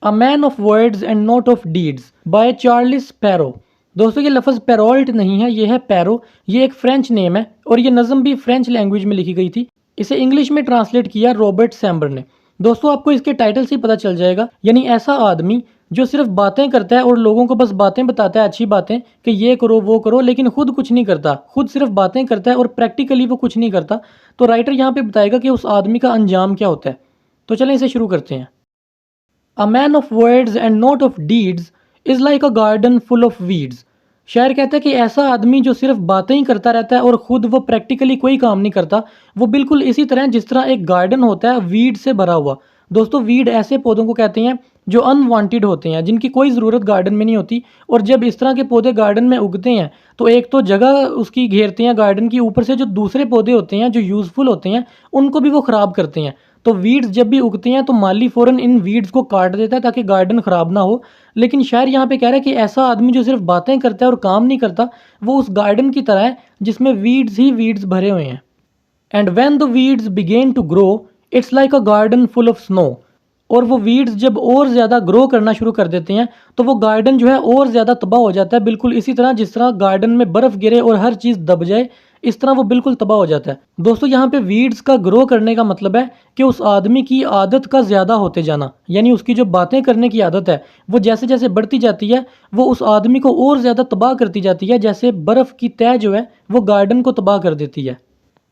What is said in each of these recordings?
A man of words and not of deeds by Charles पैरो। दोस्तों ये लफ्ज़ पेरोल्ट नहीं है, ये है पैरो। ये एक फ्रेंच नेम है और ये नज़म भी फ्रेंच लैंग्वेज में लिखी गई थी। इसे इंग्लिश में ट्रांसलेट किया रॉबर्ट सैम्बर ने। दोस्तों आपको इसके टाइटल से ही पता चल जाएगा, यानी ऐसा आदमी जो सिर्फ बातें करता है और लोगों को बस बातें बताता है, अच्छी बातें कि ये करो वो करो, लेकिन खुद कुछ नहीं करता, खुद सिर्फ बातें करता है और प्रैक्टिकली वो कुछ नहीं करता। तो राइटर यहाँ पे बताएगा कि उस आदमी का अंजाम क्या होता है। तो चलें इसे शुरू करते हैं। A man of words and not of deeds is like a garden full of weeds। शायर कहता है कि ऐसा आदमी जो सिर्फ बातें ही करता रहता है और खुद वो प्रैक्टिकली कोई काम नहीं करता, वो बिल्कुल इसी तरह जिस तरह एक गार्डन होता है वीड से भरा हुआ। दोस्तों वीड ऐसे पौधों को कहते हैं जो अनवांटेड होते हैं, जिनकी कोई ज़रूरत गार्डन में नहीं होती। और जब इस तरह के पौधे गार्डन में उगते हैं तो एक तो जगह उसकी घेरते हैं गार्डन की, ऊपर से जो दूसरे पौधे होते हैं जो यूज़फुल होते हैं उनको भी वो ख़राब करते हैं। तो वीड्स जब भी उगते हैं तो माली फ़ौरन इन वीड्स को काट देता है ताकि गार्डन ख़राब ना हो। लेकिन शायर यहाँ पे कह रहा है कि ऐसा आदमी जो सिर्फ बातें करता है और काम नहीं करता, वो उस गार्डन की तरह है जिसमें वीड्स ही वीड्स भरे हुए हैं। And when the weeds begin to grow it's like a garden full of snow. और वो वीड्स जब और ज़्यादा ग्रो करना शुरू कर देते हैं तो वो गार्डन जो है और ज़्यादा तबाह हो जाता है, बिल्कुल इसी तरह जिस तरह गार्डन में बर्फ़ गिरे और हर चीज़ दब जाए, इस तरह वो बिल्कुल तबाह हो जाता है। दोस्तों यहाँ पे वीड्स का ग्रो करने का मतलब है कि उस आदमी की आदत का ज़्यादा होते जाना, यानी उसकी जो बातें करने की आदत है वो जैसे जैसे बढ़ती जाती है वो उस आदमी को और ज़्यादा तबाह करती जाती है, जैसे बर्फ़ की तह जो है वो गार्डन को तबाह कर देती है।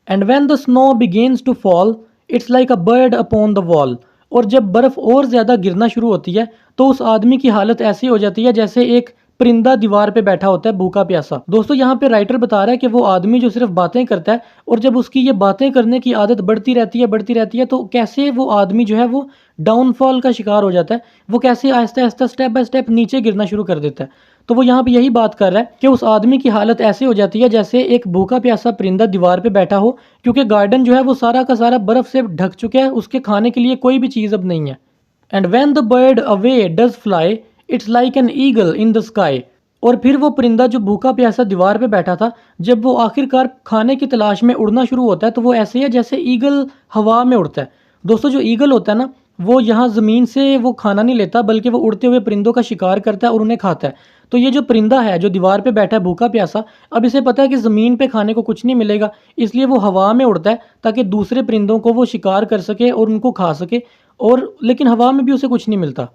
And when the snow begins to fall it's like a bird upon the wall. और जब बर्फ़ और ज़्यादा गिरना शुरू होती है तो उस आदमी की हालत ऐसी हो जाती है जैसे एक परिंदा दीवार पे बैठा होता है भूखा प्यासा। दोस्तों यहाँ पे राइटर बता रहा है कि वो आदमी जो सिर्फ बातें करता है और जब उसकी ये बातें करने की आदत बढ़ती रहती है तो कैसे वो आदमी जो है वो डाउनफॉल का शिकार हो जाता है, वो कैसे Aahista Aahista step by step नीचे गिरना शुरू कर देता है। तो वो यहाँ पे यही बात कर रहा है कि उस आदमी की हालत ऐसे हो जाती है जैसे एक भूखा प्यासा परिंदा दीवार पे बैठा हो, क्योंकि गार्डन जो है वो सारा का सारा बर्फ से ढक चुका है, उसके खाने के लिए कोई भी चीज़ अब नहीं है। And when the bird away does fly it's like an eagle in the sky. और फिर वो परिंदा जो भूखा प्यासा दीवार पे बैठा था, जब वो आखिरकार खाने की तलाश में उड़ना शुरू होता है तो वो ऐसे है जैसे ईगल हवा में उड़ता है। दोस्तों जो ईगल होता है ना, वो यहाँ ज़मीन से वो खाना नहीं लेता बल्कि वो उड़ते हुए परिंदों का शिकार करता है और उन्हें खाता है। तो ये जो परिंदा है जो दीवार पे बैठा है भूखा प्यासा, अब इसे पता है कि ज़मीन पे खाने को कुछ नहीं मिलेगा, इसलिए वो हवा में उड़ता है ताकि दूसरे परिंदों को वो शिकार कर सके और उनको खा सके। और लेकिन हवा में भी उसे कुछ नहीं मिलता।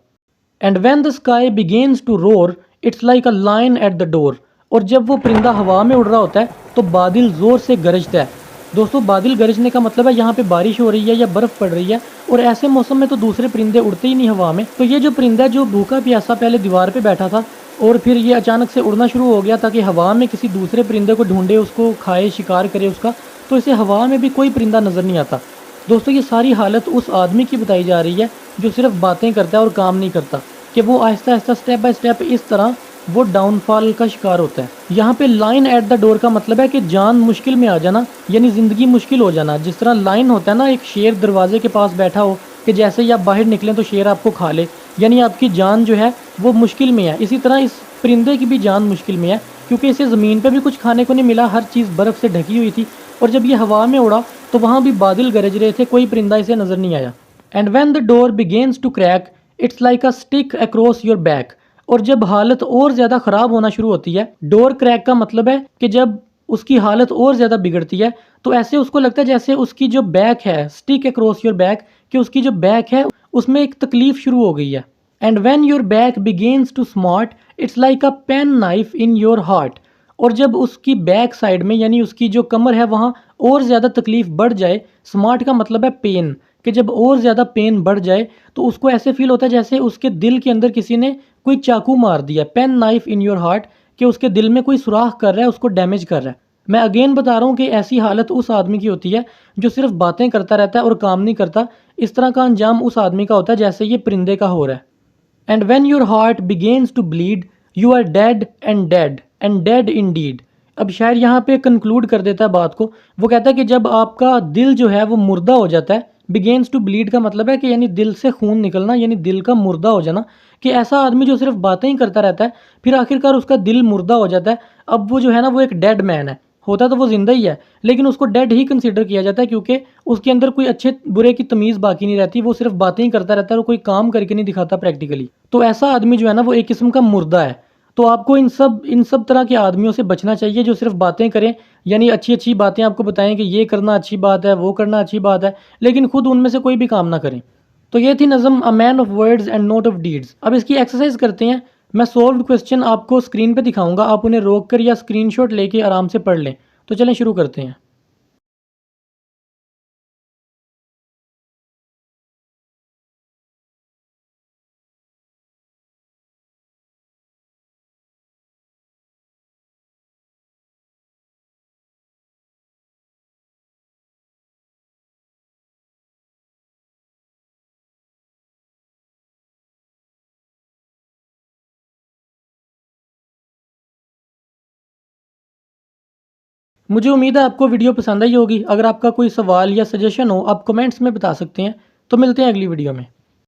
And when the sky begins to roar it's like a lion at the door. और जब वो परिंदा हवा में उड़ रहा होता है तो बादल ज़ोर से गरजता है। दोस्तों बादल गरजने का मतलब है यहाँ पे बारिश हो रही है या बर्फ़ पड़ रही है, और ऐसे मौसम में तो दूसरे परिंदे उड़ते ही नहीं हवा में। तो ये जो परिंदा जो भूखा प्यासा पहले दीवार पे बैठा था और फिर ये अचानक से उड़ना शुरू हो गया ताकि हवा में किसी दूसरे परिंदे को ढूंढे, उसको खाए, शिकार करे उसका, तो इसे हवा में भी कोई परिंदा नज़र नहीं आता। दोस्तों ये सारी हालत उस आदमी की बताई जा रही है जो सिर्फ बातें करता है और काम नहीं करता, कि वो Aahista Aahista step by step इस तरह वो डाउनफॉल का शिकार होता है। यहाँ पे लाइन एट द डोर का मतलब है कि जान मुश्किल में आ जाना, यानी ज़िंदगी मुश्किल हो जाना। जिस तरह लाइन होता है ना, एक शेर दरवाजे के पास बैठा हो कि जैसे ही आप बाहर निकलें तो शेर आपको खा ले, यानी आपकी जान जो है वो मुश्किल में है। इसी तरह इस परिंदे की भी जान मुश्किल में है, क्योंकि इसे ज़मीन पर भी कुछ खाने को नहीं मिला, हर चीज़ बर्फ़ से ढकी हुई थी। और जब ये हवा में उड़ा तो वहाँ भी बादल गरज रहे थे, कोई परिंदा इसे नज़र नहीं आया। And when the door begins to crack it's like a stick across your back. और जब हालत और ज़्यादा ख़राब होना शुरू होती है, डोर क्रैक का मतलब है कि जब उसकी हालत और ज़्यादा बिगड़ती है तो ऐसे उसको लगता है जैसे उसकी जो बैक है, स्टिक अक्रॉस योर बैक, कि उसकी जो बैक है उसमें एक तकलीफ़ शुरू हो गई है। And when your back begins to smart it's like a penknife in your heart. और जब उसकी बैक साइड में यानी उसकी जो कमर है वहाँ और ज़्यादा तकलीफ़ बढ़ जाए, स्मार्ट का मतलब है पेन, कि जब और ज़्यादा पेन बढ़ जाए तो उसको ऐसे फील होता है जैसे उसके दिल के अंदर किसी ने कोई चाकू मार दिया, penknife in your heart, कि उसके दिल में कोई सुराख कर रहा है, उसको डैमेज कर रहा है। मैं अगेन बता रहा हूँ कि ऐसी हालत उस आदमी की होती है जो सिर्फ बातें करता रहता है और काम नहीं करता। इस तरह का अंजाम उस आदमी का होता है जैसे ये परिंदे का हो रहा है। And when your heart begins to bleed you are dead and dead indeed. अब शायर यहाँ पे कंक्लूड कर देता है बात को। वो कहता है कि जब आपका दिल जो है वो मुर्दा हो जाता है, बिगेन्स टू ब्लीड का मतलब है कि यानी दिल से खून निकलना, यानी दिल का मुर्दा हो जाना, कि ऐसा आदमी जो सिर्फ बातें ही करता रहता है फिर आखिरकार उसका दिल मुर्दा हो जाता है। अब वो जो है ना वो एक डेड मैन है, होता तो वो ज़िंदा ही है, लेकिन उसको डेड ही कंसिडर किया जाता है क्योंकि उसके अंदर कोई अच्छे बुरे की तमीज़ बाकी नहीं रहती, वो सिर्फ बातें ही करता रहता है और कोई काम करके नहीं दिखाता प्रैक्टिकली। तो ऐसा आदमी जो है ना वो एक किस्म का मुर्दा है। तो आपको इन सब तरह के आदमियों से बचना चाहिए जो सिर्फ बातें करें, यानी अच्छी-अच्छी बातें आपको बताएँ कि ये करना अच्छी बात है, वो करना अच्छी बात है, लेकिन खुद उनमें से कोई भी काम ना करें। तो ये थी नज़म a man of words and not of deeds. अब इसकी एक्सरसाइज करते हैं। मैं सॉल्व्ड क्वेश्चन आपको स्क्रीन पे दिखाऊंगा, आप उन्हें रोक कर या स्क्रीनशॉट लेके आराम से पढ़ लें। तो चलें शुरू करते हैं। मुझे उम्मीद है आपको वीडियो पसंद आई होगी। अगर आपका कोई सवाल या सजेशन हो आप कमेंट्स में बता सकते हैं। तो मिलते हैं अगली वीडियो में।